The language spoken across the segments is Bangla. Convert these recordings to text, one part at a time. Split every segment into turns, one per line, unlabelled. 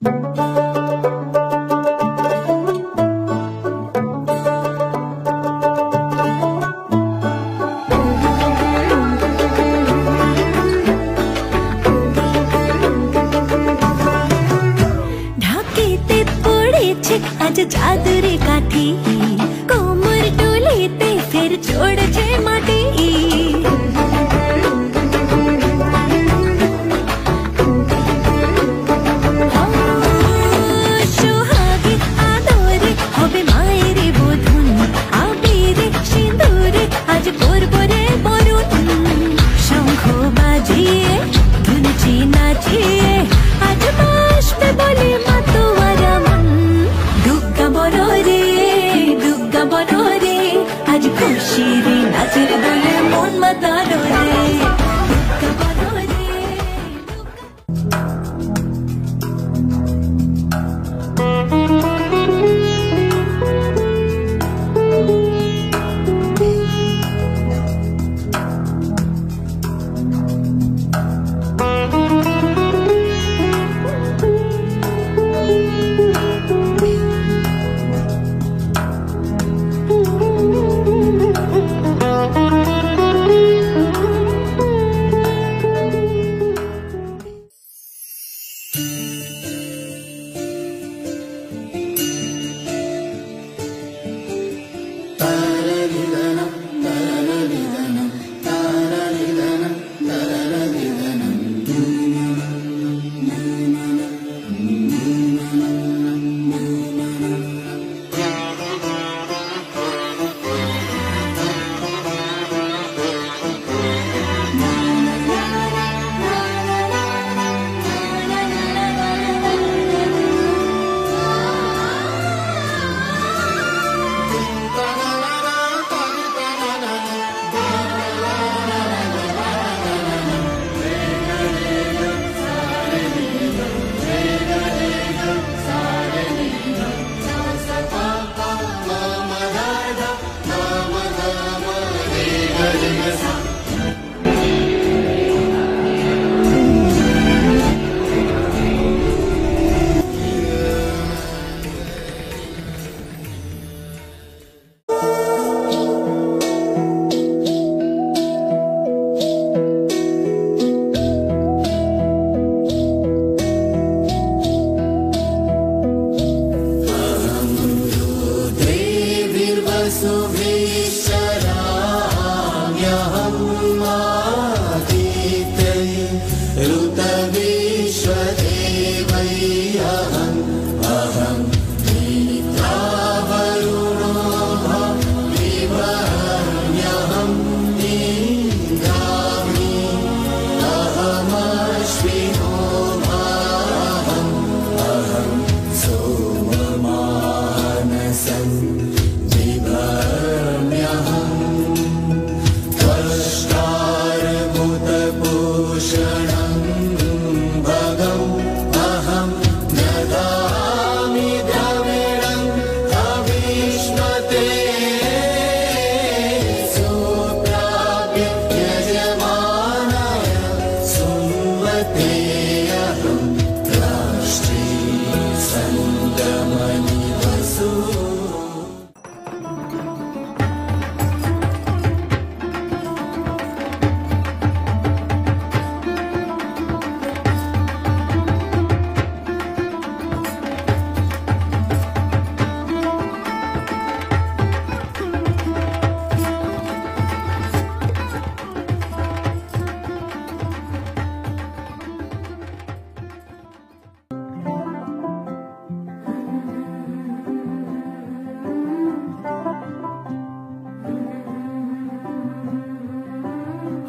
आज जादुरे काठी कोमर डोलीते फिर छोड़ छे माटी सोहागे आदरे होबे मायरे बोधुन आबिरे सिंदूरे आज करबरे बरुन शंख बाजिए धुनची नाचिए आज बासबे बोले मातोआरा मन दुग्गा बरो रे आज खुशी रे नाचर दोले मन मातारो रे दुग्गा बरो रे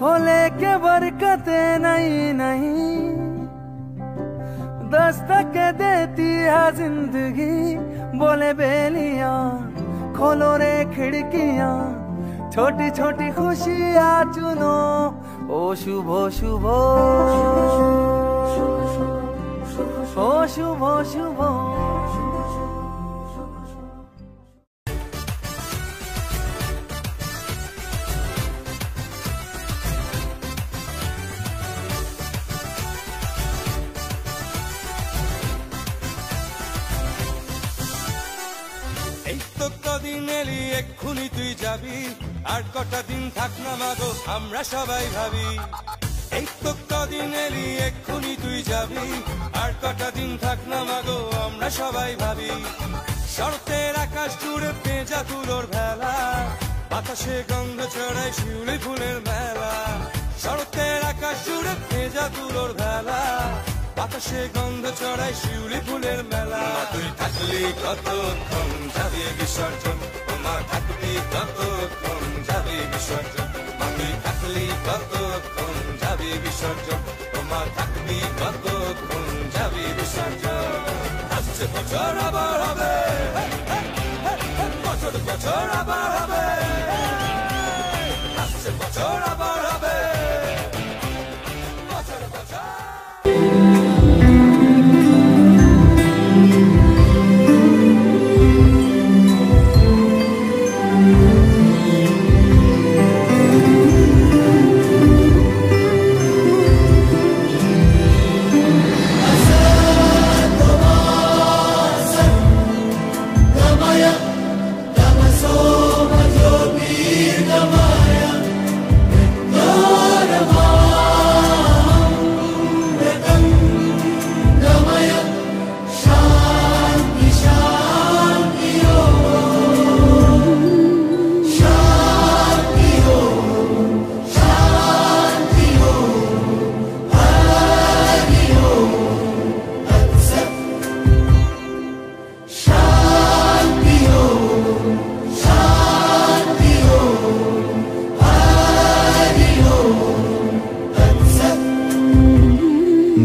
हो लेके बरकतें नहीं दस्तक देती है जिंदगी बोले बेलियां खोलो रे खिड़कियां छोटी छोटी खुशियां चुनो ओ शुभो शुभो ओ शुभो शुभो
কদিন এলি এক্ষুনি তুই যাবি, আর কটা দিন থাক না মাগো আমরা সবাই ভাবি। এই তো কদিন এলি এক্ষুনি তুই যাবি, আর কটা দিন থাক না মাগো আমরা সবাই ভাবি। শরতের আকাশ জুড়ে পেঁজা তুলোর ভেলা, বাতাসে গন্ধ ছড়ায় শিউলি ফুলের মেলা। শরতের আকাশ জুড়ে পেঁজা তুলোর ভেলা, বাতাসে গন্ধ ছড়ায় শিউলি ফুলের মেলা। তুই থাকলি কতক্ষণ যাবে বিসর্জন, মা থাকবি কতক্ষণ যাবে বিসর্জন। মা তুই থাকলি কতক্ষণ যাবে বিসর্জন, মা থাকবি কতক্ষণ যাবে বিসর্জন। আসছে বছর আবার হবে, বছর বছর আবার হবে, আসছে বছর আবার হবে, বছর বছর।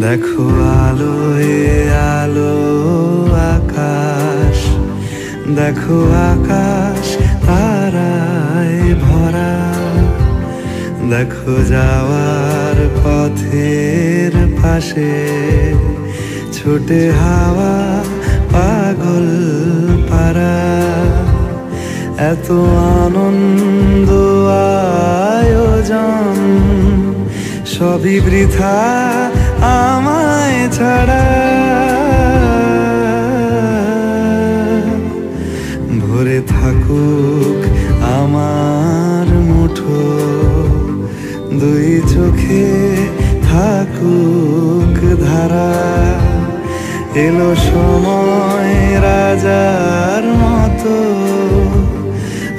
দেখো আলোয় আলো আকাশ, দেখো আকাশ তারায় ভরা। দেখো যাওয়ার পথের পাশে ছোটে হাওয়া পাগল পারা। এত আনন্দ আয়োজন সবই বৃথা আমায় ছাড়া। ভরে থাকুক আমার মুঠো, দুই চোখে থাকুক ধারা। এলো সময় রাজার মতো,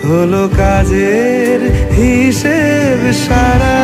হলো কাজের হিসেব সারা।